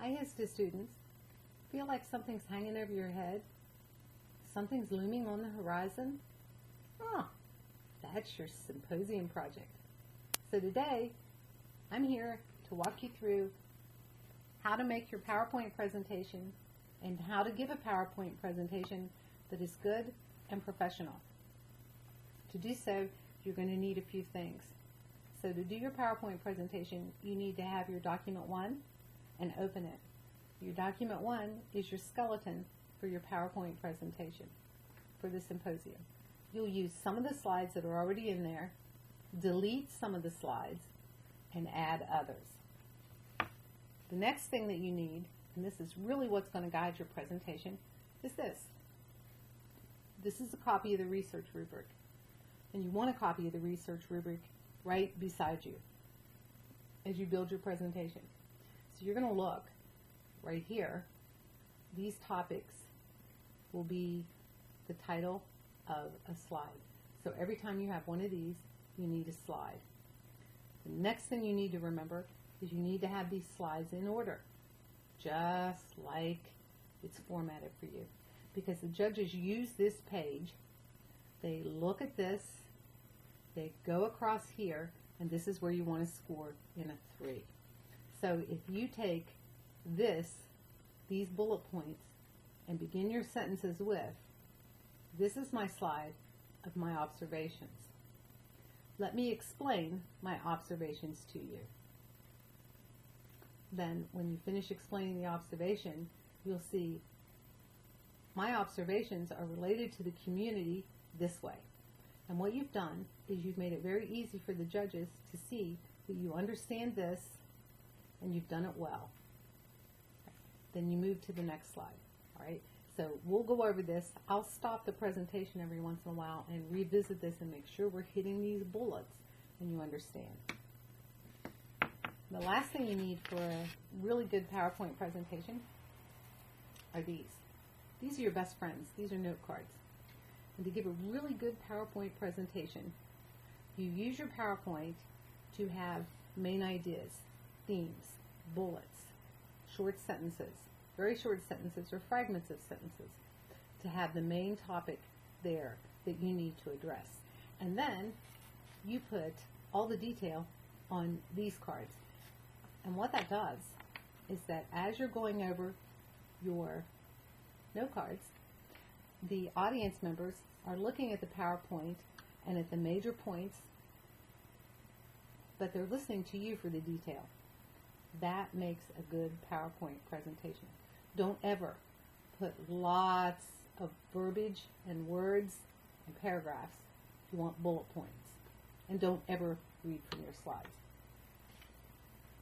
Hi, HISTA students. Feel like something's hanging over your head? Something's looming on the horizon? Oh, that's your symposium project. So today, I'm here to walk you through how to make your PowerPoint presentation and how to give a PowerPoint presentation that is good and professional. To do so, you're going to need a few things. So to do your PowerPoint presentation, you need to have your document 1 and open it. Your document 1 is your skeleton for your PowerPoint presentation for the symposium. You'll use some of the slides that are already in there, delete some of the slides, and add others. The next thing that you need, and this is really what's going to guide your presentation, is this. This is a copy of the research rubric. And you want a copy of the research rubric right beside you as you build your presentation. So you're going to look right here. These topics will be the title of a slide. So every time you have one of these, you need a slide. The next thing you need to remember is you need to have these slides in order, just like it's formatted for you. Because the judges use this page, they look at this, they go across here, and this is where you want to score in a 3. So if you take these bullet points, and begin your sentences with, this is my slide of my observations. Let me explain my observations to you. Then when you finish explaining the observation, you'll see my observations are related to the community this way. And what you've done is you've made it very easy for the judges to see that you understand this and you've done it well. Then you move to the next slide. All right? So we'll go over this. I'll stop the presentation every once in a while and revisit this and make sure we're hitting these bullets and you understand. The last thing you need for a really good PowerPoint presentation are these. These are your best friends. These are note cards. And to give a really good PowerPoint presentation, you use your PowerPoint to have main ideas, themes, bullets, short sentences, very short sentences or fragments of sentences, to have the main topic there that you need to address. And then you put all the detail on these cards. And what that does is that as you're going over your note cards, the audience members are looking at the PowerPoint and at the major points, but they're listening to you for the detail. That makes a good PowerPoint presentation. Don't ever put lots of verbiage and words and paragraphs. You want bullet points. And don't ever read from your slides.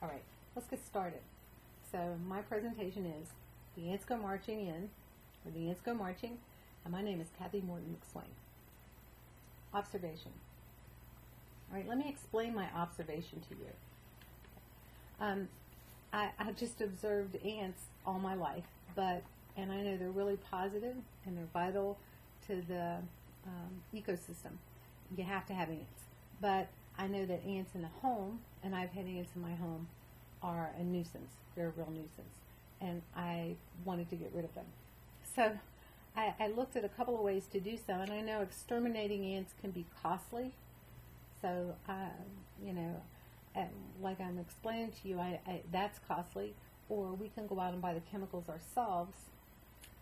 All right, let's get started. So my presentation is The Ants Go Marching In, or The Ants Go Marching, and my name is Kathy Morton McSwain. Observation. All right, let me explain my observation to you. I just observed ants all my life, and I know they're really positive and they're vital to the ecosystem. You have to have ants. But I know that ants in a home, and I've had ants in my home, are a nuisance. They're a real nuisance. And I wanted to get rid of them. So I looked at a couple of ways to do so, and I know exterminating ants can be costly. So, you know, like I'm explaining to you, that's costly, or we can go out and buy the chemicals ourselves,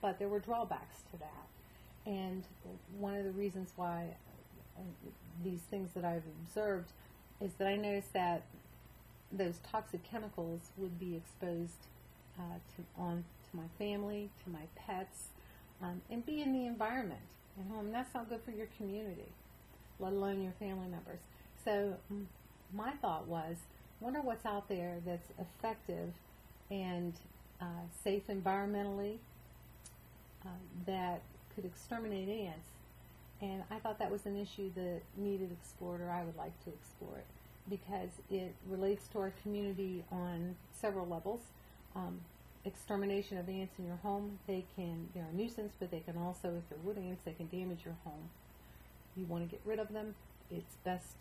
but there were drawbacks to that. And one of the reasons why these things that I've observed is that I noticed that those toxic chemicals would be exposed to my family, to my pets, and be in the environment at home. That's not good for your community, let alone your family members. So my thought was, wonder what's out there that's effective and safe environmentally that could exterminate ants. And I thought that was an issue that needed explored, or I would like to explore it, because it relates to our community on several levels. Extermination of ants in your home, they're a nuisance, but they can also, if they're wood ants, they can damage your home. You want to get rid of them. It's best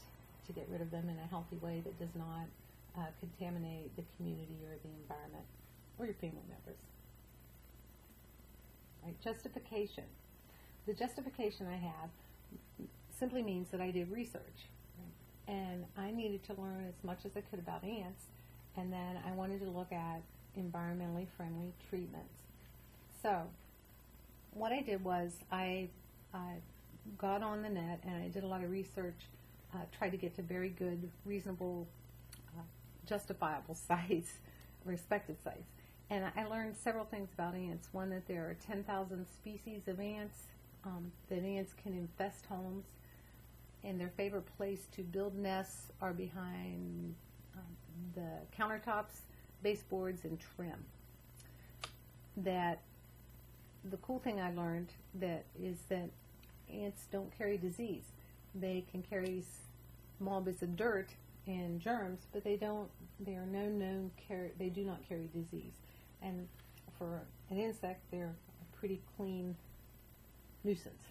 to get rid of them in a healthy way that does not contaminate the community or the environment. or your family members. Right? Justification. The justification I have simply means that I did research, right? And I needed to learn as much as I could about ants, and then I wanted to look at environmentally friendly treatments. So what I did was I got on the net and I did a lot of research, tried to get to very good, reasonable, justifiable sites, respected sites. And I learned several things about ants. One, that there are 10,000 species of ants, that ants can infest homes, and their favorite place to build nests are behind the countertops, baseboards, and trim. That the cool thing I learned is that ants don't carry disease. They can carry small bits of dirt and germs, but they do not carry disease. And for an insect, they're a pretty clean nuisance.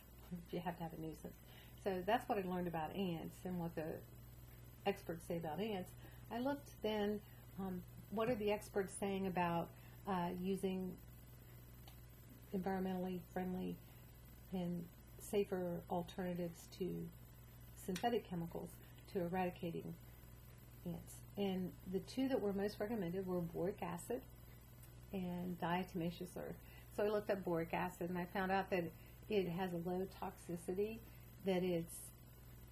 You have to have a nuisance. So that's what I learned about ants and what the experts say about ants. I looked then, what are the experts saying about using environmentally friendly and safer alternatives to synthetic chemicals to eradicating ants. And the two that were most recommended were boric acid and diatomaceous earth. So I looked up boric acid and I found out that it has a low toxicity, that it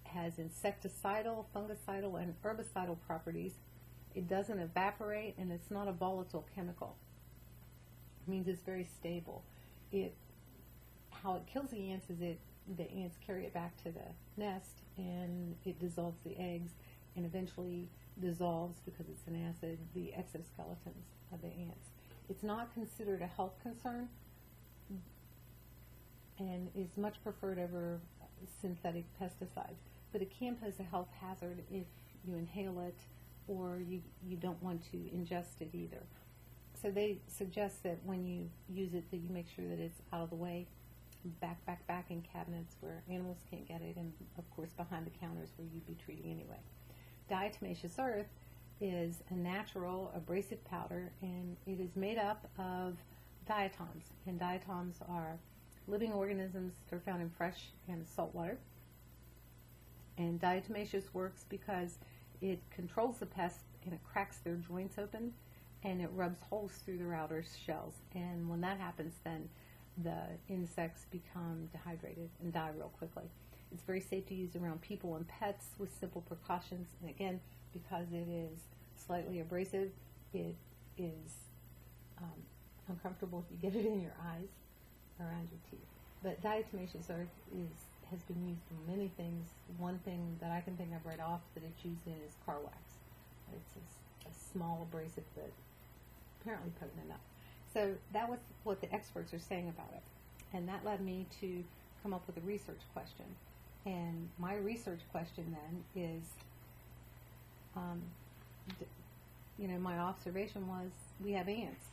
has insecticidal, fungicidal, and herbicidal properties. It doesn't evaporate, and it's not a volatile chemical. It means it's very stable. How it kills the ants is the ants carry it back to the nest, and it dissolves the eggs, and eventually dissolves, because it's an acid, the exoskeletons of the ants. It's not considered a health concern, and is much preferred over synthetic pesticides. But it can pose a health hazard if you inhale it, or you don't want to ingest it either. So they suggest that when you use it, that you make sure that it's out of the way, back in cabinets where animals can't get it, and of course behind the counters where you'd be treating anyway. Diatomaceous earth is a natural abrasive powder, and it is made up of diatoms, and diatoms are living organisms that are found in fresh and salt water. And diatomaceous works because it controls the pest, and it cracks their joints open, and it rubs holes through their outer shells. And when that happens, then the insects become dehydrated and die real quickly. It's very safe to use around people and pets with simple precautions. And again, because it is slightly abrasive, it is uncomfortable if you get it in your eyes, around your teeth. But diatomaceous earth has been used in many things. One thing that I can think of right off that it's used in is car wax. It's a small abrasive, but apparently potent enough. So that was what the experts are saying about it. And that led me to come up with a research question. And my research question then is, my observation was we have ants,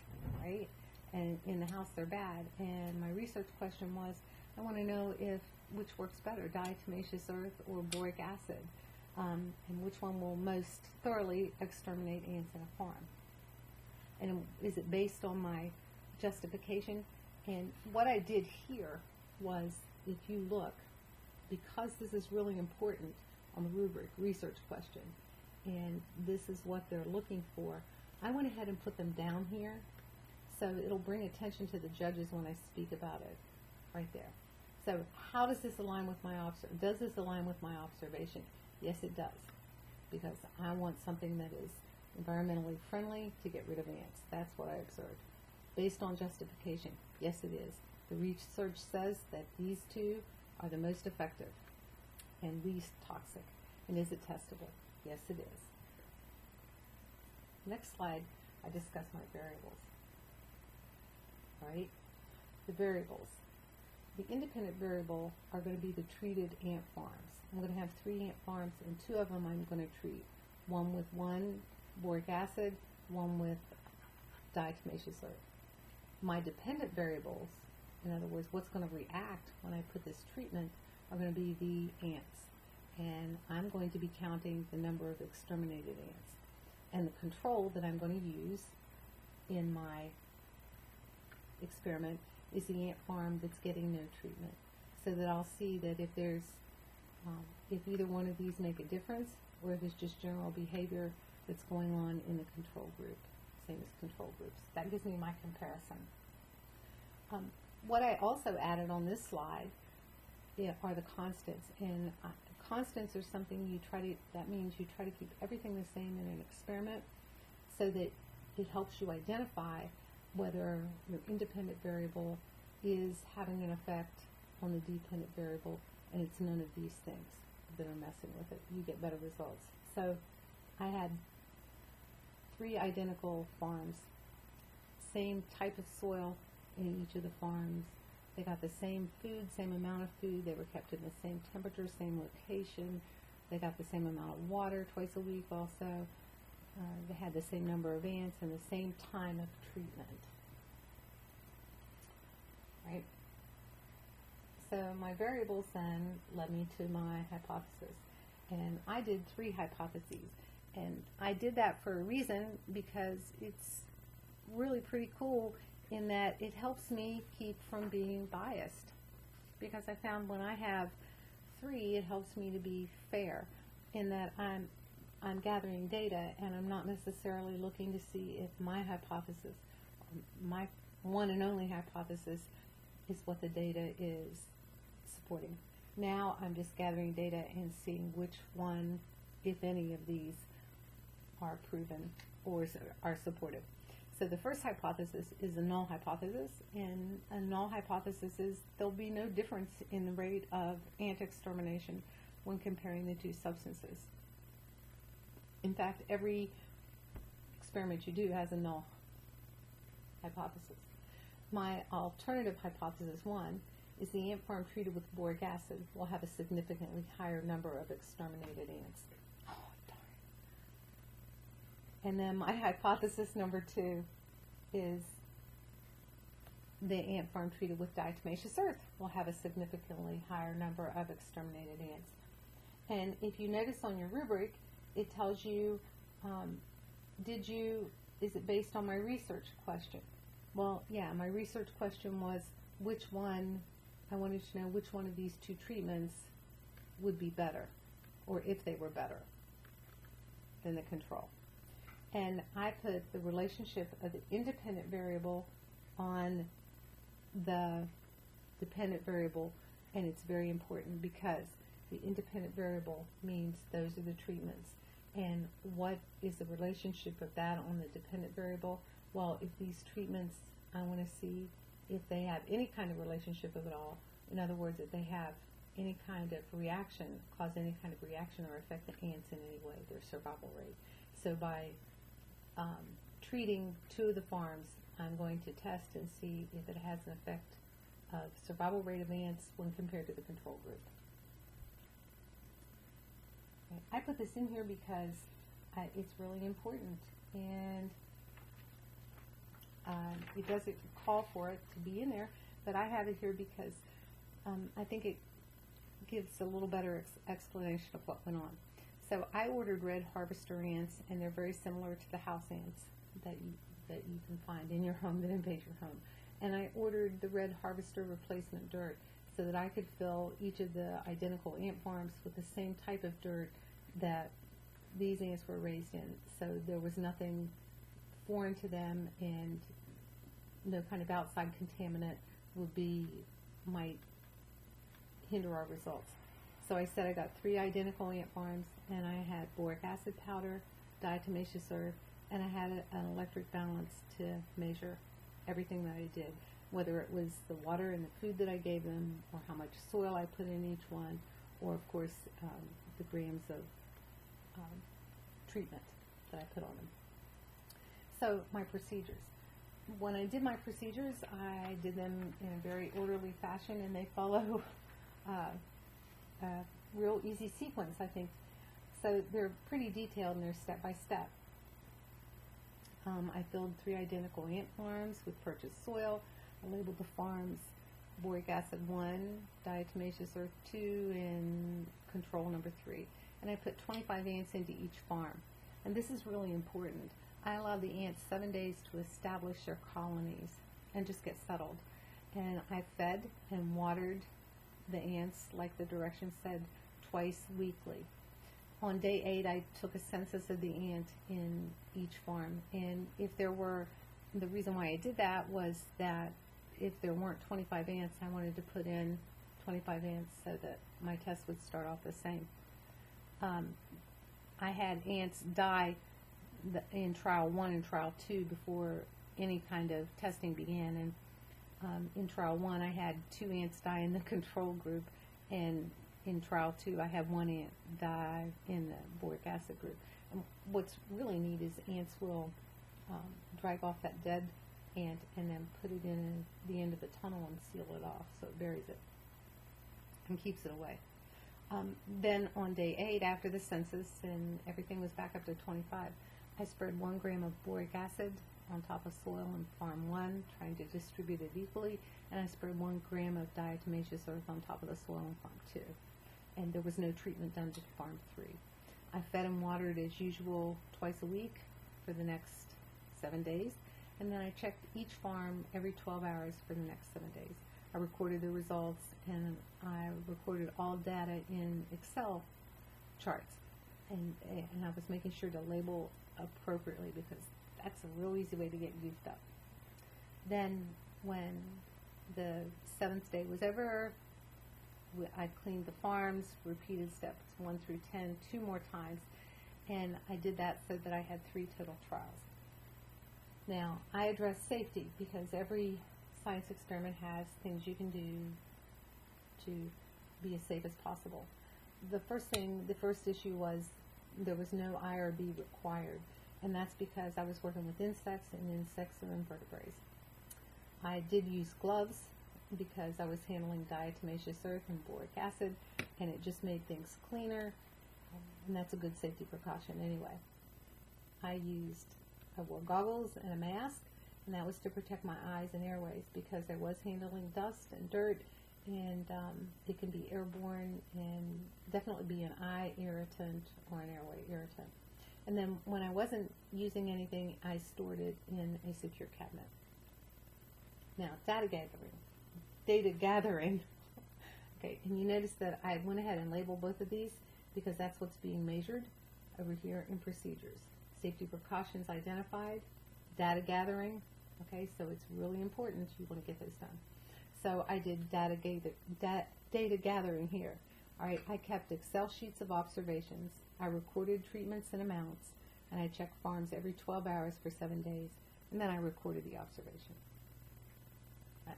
right? And in the house they're bad. And my research question was, I want to know which works better, diatomaceous earth or boric acid, and which one will most thoroughly exterminate ants in a farm. And is it based on my justification? And what I did here was, if you look, because this is really important on the rubric, research question, and this is what they're looking for, I went ahead and put them down here, so it'll bring attention to the judges when I speak about it, right there. So how does this align with my does this align with my observation? Yes, it does, because I want something that is environmentally friendly to get rid of ants. That's what I observed. Based on justification, yes, it is. The research says that these two are the most effective and least toxic. And is it testable? Yes, it is. Next slide, I discuss my variables. All right? The variables. The independent variable are going to be the treated ant farms. I'm going to have 3 ant farms, and 2 of them I'm going to treat. One with boric acid, one with diatomaceous earth. My dependent variables, in other words, what's going to react when I put this treatment, are going to be the ants. And I'm going to be counting the number of exterminated ants. And the control that I'm going to use in my experiment is the ant farm that's getting no treatment, so that I'll see that if there's if either one of these make a difference, or if it's just general behavior that's going on in the control group, same as control groups. That gives me my comparison. What I also added on this slide are the constants, and constants are something you try to, that means you try to keep everything the same in an experiment so that it helps you identify whether your independent variable is having an effect on the dependent variable, and it's none of these things that are messing with it. You get better results. So I had 3 identical farms, same type of soil in each of the farms. They got the same food, same amount of food. They were kept in the same temperature, same location. They got the same amount of water twice a week also. They had the same number of ants and the same time of treatment. Right? So my variables then led me to my hypothesis. And I did 3 hypotheses. And I did that for a reason, because it's really pretty cool in that it helps me keep from being biased. Because I found when I have 3, it helps me to be fair in that I'm gathering data, and I'm not necessarily looking to see if my hypothesis, my one and only hypothesis, is what the data is supporting. Now I'm just gathering data and seeing which one, if any of these, are proven or are supportive. So the first hypothesis is a null hypothesis, and a null hypothesis is there'll be no difference in the rate of ant extermination when comparing the 2 substances. In fact, every experiment you do has a null hypothesis. My alternative hypothesis 1 is the ant farm treated with boric acid will have a significantly higher number of exterminated ants. Oh, darn. And then my hypothesis number 2 is the ant farm treated with diatomaceous earth will have a significantly higher number of exterminated ants. And if you notice on your rubric, it tells you, is it based on my research question? Well, yeah, my research question was which one, I wanted to know which one of these 2 treatments would be better, or if they were better than the control. And I put the relationship of the independent variable on the dependent variable, and it's very important because the independent variable means those are the treatments. And what is the relationship of that on the dependent variable? Well, if these treatments, I want to see if they have any kind of relationship of it all. In other words, if they have any kind of reaction, cause any kind of reaction or affect the ants in any way, their survival rate. So by treating 2 of the farms, I'm going to test and see if it has an effect of survival rate of ants when compared to the control group. Okay. I put this in here because it's really important, and it doesn't call for it to be in there, but I have it here because I think it gives a little better explanation of what went on. So I ordered red harvester ants, and they're very similar to the house ants that you can find in your home that invade your home. And I ordered the red harvester replacement dirt so that I could fill each of the identical ant farms with the same type of dirt that these ants were raised in. So there was nothing foreign to them, and no kind of outside contaminant might hinder our results. So I said I got 3 identical ant farms, and I had boric acid powder, diatomaceous earth, and I had an electric balance to measure everything that I did, whether it was the water and the food that I gave them, or how much soil I put in each one, or of course the grams of treatment that I put on them. So my procedures. When I did my procedures, I did them in a very orderly fashion, and they follow a real easy sequence, I think. So they're pretty detailed, and they're step by step. I filled 3 identical ant farms with purchased soil. I labeled the farms boric acid 1, diatomaceous earth 2, and control number 3. And I put 25 ants into each farm. And this is really important. I allowed the ants 7 days to establish their colonies and just get settled. And I fed and watered the ants, like the directions said, twice weekly. On day 8, I took a census of the ant in each farm. And if there were, the reason why I did that was that if there weren't 25 ants, I wanted to put in 25 ants so that my test would start off the same. I had ants die in trial 1 and trial 2 before any kind of testing began. And in trial 1, I had 2 ants die in the control group, and in trial 2, I had 1 ant die in the boric acid group. And what's really neat is ants will drag off that dead ant and then put it in the end of the tunnel and seal it off, so it buries it and keeps it away. Then on day 8, after the census and everything was back up to 25, I spread 1 gram of boric acid on top of soil in farm 1, trying to distribute it equally, and I spread 1 gram of diatomaceous earth on top of the soil in farm 2. And there was no treatment done to farm 3. I fed and watered as usual twice a week for the next 7 days, and then I checked each farm every 12 hours for the next 7 days. I recorded the results, and I recorded all data in Excel charts, and I was making sure to label appropriately, because that's a real easy way to get goofed up. Then when the 7th day was over, I cleaned the farms, repeated steps 1 through 10 2 more times, and I did that so that I had 3 total trials. Now, I addressed safety because every science experiment has things you can do to be as safe as possible. The first issue was there was no IRB required, and that's because I was working with insects, and insects are invertebrates. I did use gloves because I was handling diatomaceous earth and boric acid, and it just made things cleaner, and that's a good safety precaution anyway. I wore goggles and a mask, and that was to protect my eyes and airways because I was handling dust and dirt, and it can be airborne and definitely be an eye irritant or an airway irritant. And then when I wasn't using anything, I stored it in a secure cabinet. Now, data gathering. Okay, and you notice that I went ahead and labeled both of these because that's what's being measured over here in procedures. Safety precautions identified, data gathering. Okay, so it's really important. You want to get those done. So I did data gathering here. All right, I kept Excel sheets of observations. I recorded treatments and amounts, and I checked farms every 12 hours for 7 days, and then I recorded the observation.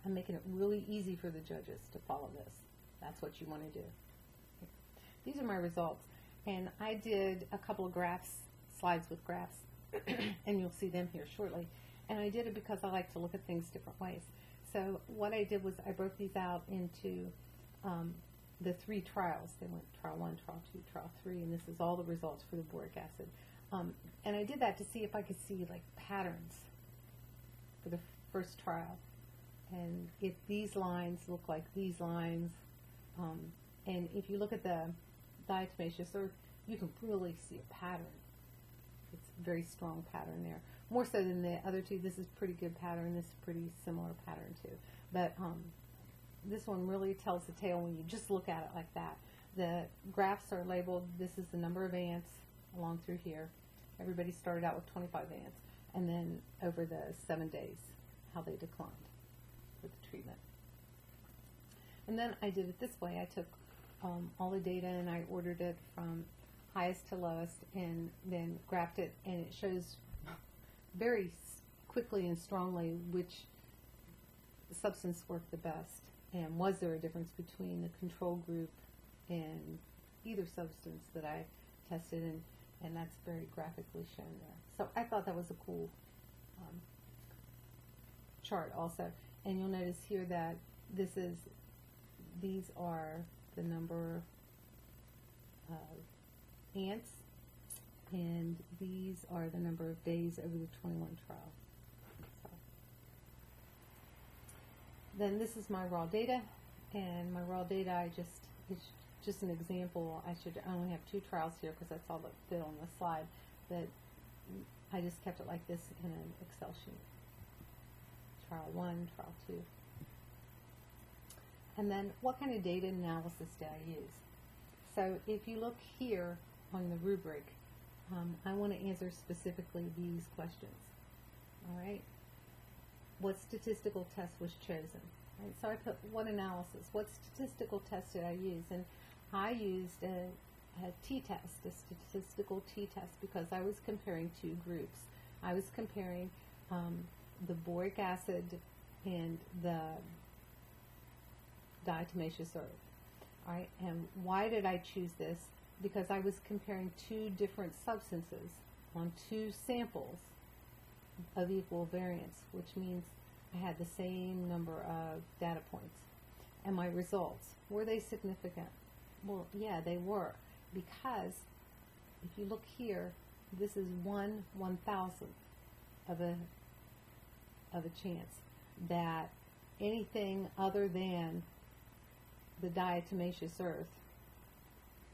I'm making it really easy for the judges to follow this. That's what you want to do. These are my results, and I did a couple of slides with graphs, and you'll see them here shortly. And I did it because I like to look at things different ways. So what I did was I broke these out into the 3 trials. They went trial 1, trial 2, trial 3, and this is all the results for the boric acid. And I did that to see if I could see like patterns for the first trial. And if these lines look like these lines, and if you look at the diatomaceous earth, you can really see a pattern. It's a very strong pattern there. More so than the other 2. This is pretty good pattern. This is pretty similar pattern too. But this one really tells the tale when you just look at it like that. The graphs are labeled. This is the number of ants along through here. Everybody started out with 25 ants. And then over the 7 days, how they declined with the treatment. And then I did it this way. I took all the data and I ordered it from highest to lowest and then graphed it, and it shows very quickly and strongly which substance worked the best, and was there a difference between the control group and either substance that I tested, and that's very graphically shown there. So I thought that was a cool chart also. And you'll notice here that these are the number of ants, and these are the number of days over the 21 trial. So. Then this is my raw data, and my raw data it's just an example. I should only have 2 trials here because that's all that fit on the slide. But I just kept it like this in an Excel sheet. Trial 1, trial 2. And then what kind of data analysis did I use? So if you look here on the rubric, I want to answer specifically these questions. All right? What statistical test was chosen? Right? So I put what analysis, what statistical test did I use? And I used a t-test, a statistical t-test, because I was comparing two groups. I was comparing the boric acid and the diatomaceous earth. All right, and why did I choose this? Because I was comparing two different substances on two samples of equal variance, which means I had the same number of data points. And my results, were they significant? Well, yeah, they were, because if you look here, this is 1/1000th of a chance that anything other than the diatomaceous earth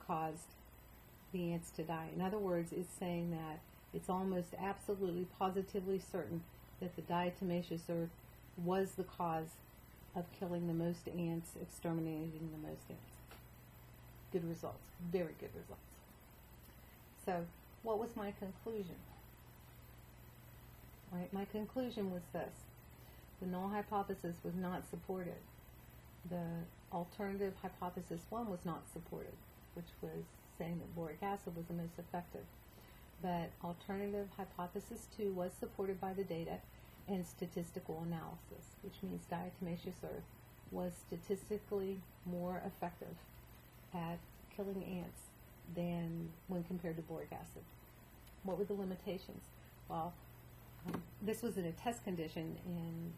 caused the ants to die. In other words, it's saying that it's almost absolutely positively certain that the diatomaceous earth was the cause of killing the most ants, exterminating the most ants. Good results, very good results. So, what was my conclusion? Right, my conclusion was this. The null hypothesis was not supported. The alternative hypothesis 1 was not supported, which was saying that boric acid was the most effective. But alternative hypothesis 2 was supported by the data and statistical analysis, which means diatomaceous earth was statistically more effective at killing ants than when compared to boric acid. What were the limitations? Well, this was in a test condition and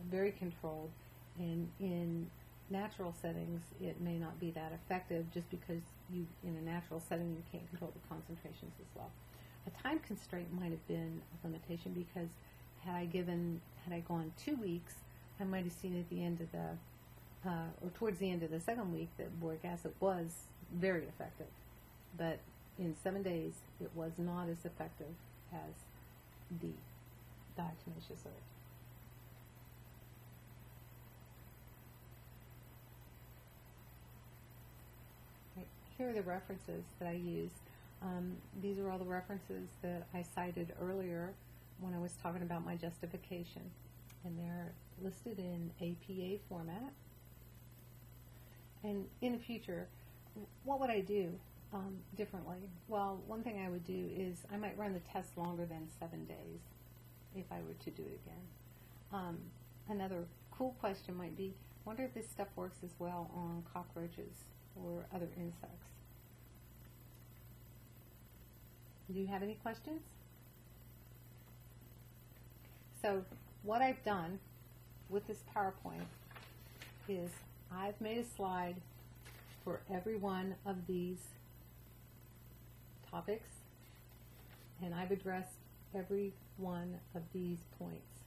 very controlled, and in natural settings it may not be that effective just because you, in a natural setting, you can't control the concentrations as well. A time constraint might have been a limitation, because had I gone 2 weeks, I might have seen at the end of the or towards the end of the second week that boric acid was very effective, but in 7 days it was not as effective as the diatomaceous earth. Right. Here are the references that I use. These are all the references that I cited earlier when I was talking about my justification, and they're listed in APA format. And in the future, what would I do differently? Well, one thing I would do is I might run the test longer than 7 days if I were to do it again. Another cool question might be, I wonder if this stuff works as well on cockroaches or other insects. Do you have any questions? So what I've done with this PowerPoint is I've made a slide for every one of these topics, and I've addressed every one of these points,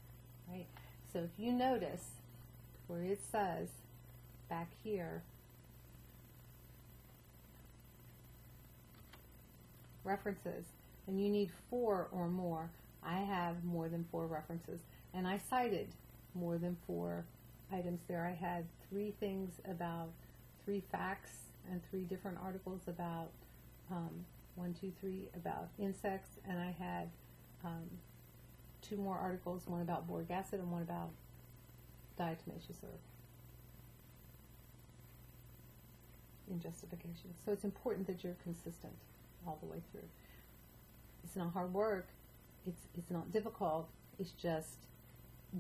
right? So if you notice where it says back here, references, and you need 4 or more, I have more than 4 references, and I cited more than 4 items there. I had 3 things about 3 facts and 3 different articles about 1, 2, 3 about insects, and I had 2 more articles, one about boric acid and one about diatomaceous earth in justification. So it's important that you're consistent all the way through. It's not hard work. It's not difficult. It's just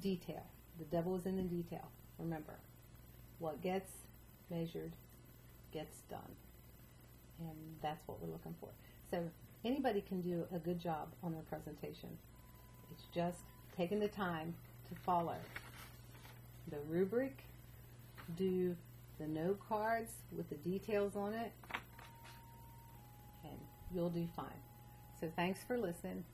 detail. The devil is in the detail. Remember, what gets measured gets done, and that's what we're looking for. So anybody can do a good job on their presentation. It's just taking the time to follow the rubric, do the note cards with the details on it, and you'll do fine. So thanks for listening.